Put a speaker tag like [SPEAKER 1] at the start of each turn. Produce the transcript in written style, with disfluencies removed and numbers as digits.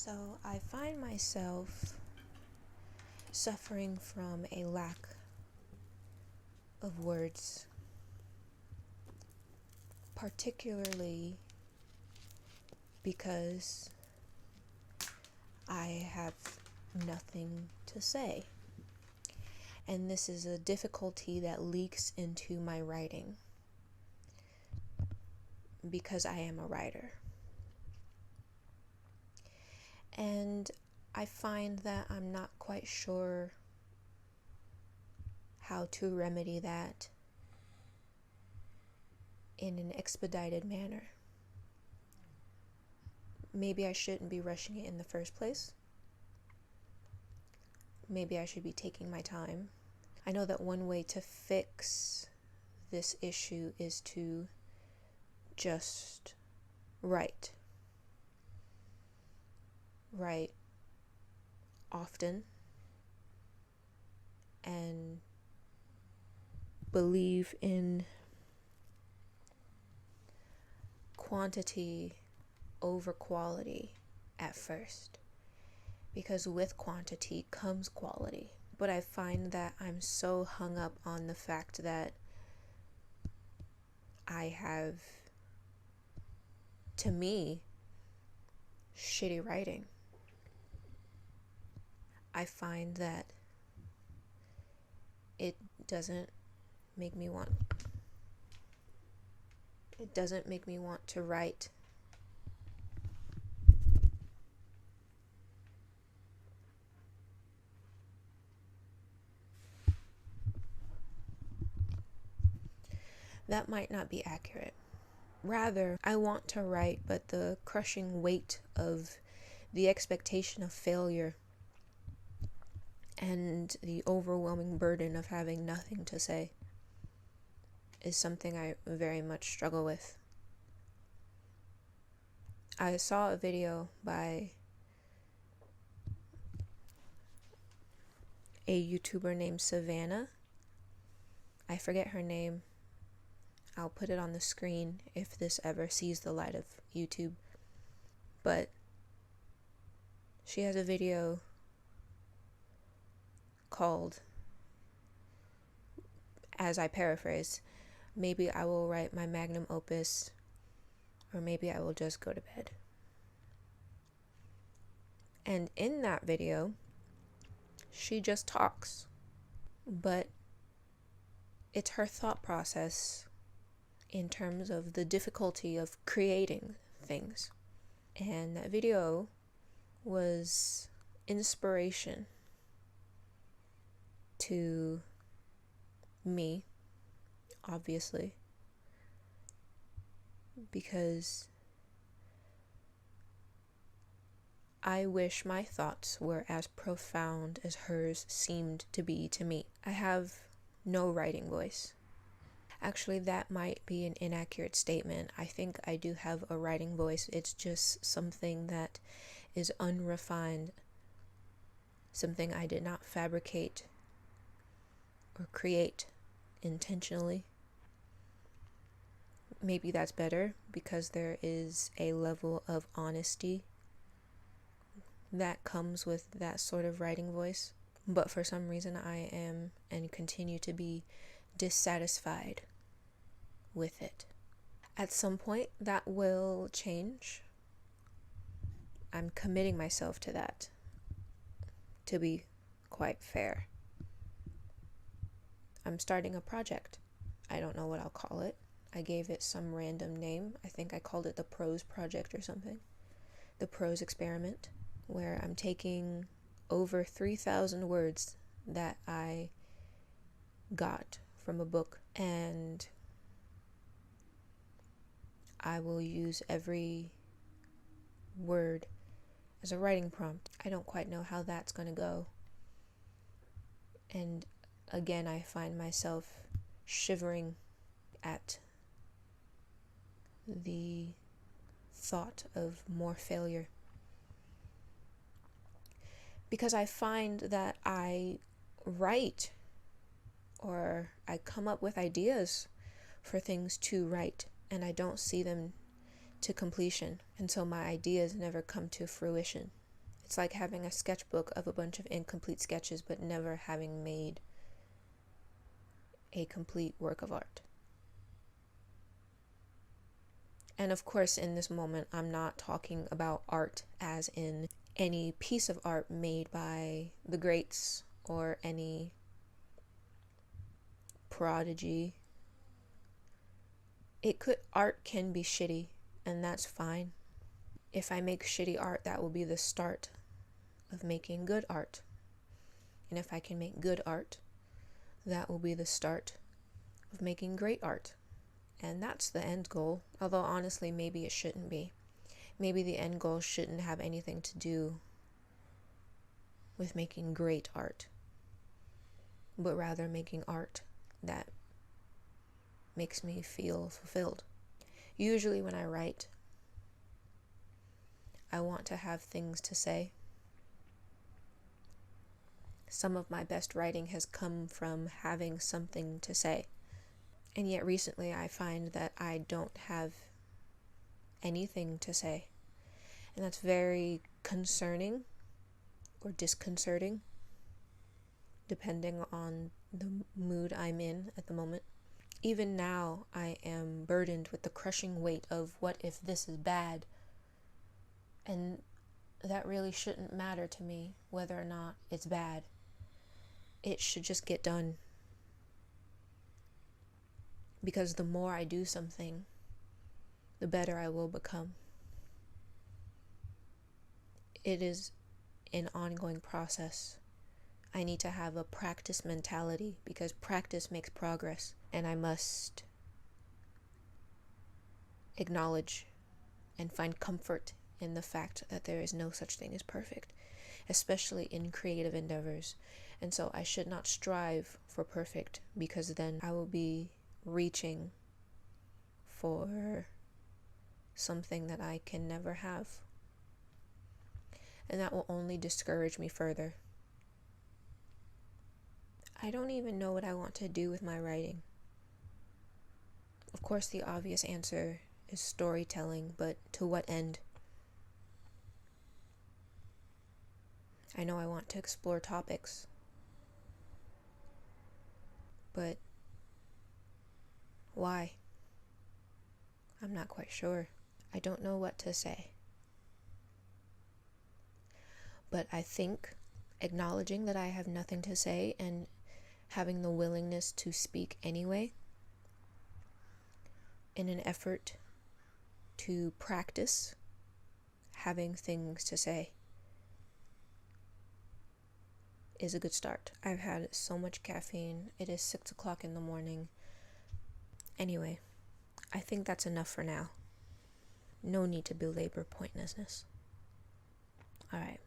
[SPEAKER 1] So I find myself suffering from a lack of words, particularly because I have nothing to say. And this is a difficulty that leaks into my writing because I am a writer. And I find that I'm not quite sure how to remedy that in an expedited manner. Maybe I shouldn't be rushing it in the first place. Maybe I should be taking my time. I know that one way to fix this issue is to just write. Write often and believe in quantity over quality at first, because with quantity comes quality. But I find that I'm so hung up on the fact that I have, to me, shitty writing. I find that it doesn't make me want to write. That might not be accurate. Rather, I want to write, but the crushing weight of the expectation of failure and the overwhelming burden of having nothing to say is something I very much struggle with. I saw a video by a YouTuber named Savannah. I forget her name. I'll put it on the screen if this ever sees the light of YouTube. But she has a video called, as I paraphrase, "Maybe I will write my magnum opus, or maybe I will just go to bed." And in that video, she just talks. But it's her thought process in terms of the difficulty of creating things. And that video was inspiration to me, obviously, because I wish my thoughts were as profound as hers seemed to be to me. I have no writing voice. Actually, that might be an inaccurate statement. I think I do have a writing voice. It's just something that is unrefined, something I did not fabricate or create intentionally. Maybe that's better because there is a level of honesty that comes with that sort of writing voice. But for some reason, I am and continue to be dissatisfied with it. At some point, that will change. I'm committing myself to that, to be quite fair. I'm starting a project. I don't know what I'll call it. I gave it some random name. I think I called it the Prose Project or something. The Prose Experiment, where I'm taking over 3,000 words that I got from a book, and I will use every word as a writing prompt. I don't quite know how that's going to go. And again, I find myself shivering at the thought of more failure. Because I find that I write, or I come up with ideas for things to write, and I don't see them to completion, and so my ideas never come to fruition. It's like having a sketchbook of a bunch of incomplete sketches, but never having made a complete work of art. And of course, in this moment, I'm not talking about art as in any piece of art made by the greats or any prodigy. Art can be shitty, and that's fine. If I make shitty art, that will be the start of making good art. And if I can make good art, that will be the start of making great art. And that's the end goal. Although honestly, maybe it shouldn't be. Maybe the end goal shouldn't have anything to do with making great art, but rather making art that makes me feel fulfilled. Usually when I write, I want to have things to say. Some of my best writing has come from having something to say. And yet recently I find that I don't have anything to say. And that's very concerning or disconcerting, depending on the mood I'm in at the moment. Even now, I am burdened with the crushing weight of what if this is bad? And that really shouldn't matter to me, whether or not it's bad. It should just get done. Because the more I do something, the better I will become. It is an ongoing process. I need to have a practice mentality because practice makes progress, and I must acknowledge and find comfort in the fact that there is no such thing as perfect, especially in creative endeavors. And so I should not strive for perfect, because then I will be reaching for something that I can never have. And that will only discourage me further. I don't even know what I want to do with my writing. Of course, the obvious answer is storytelling, but to what end? I know I want to explore topics, but why? I'm not quite sure. I don't know what to say. But I think acknowledging that I have nothing to say and having the willingness to speak anyway, in an effort to practice having things to say, is a good start. I've had so much caffeine. It is 6 o'clock in the morning. Anyway, I think that's enough for now. No need to belabor pointlessness. All right.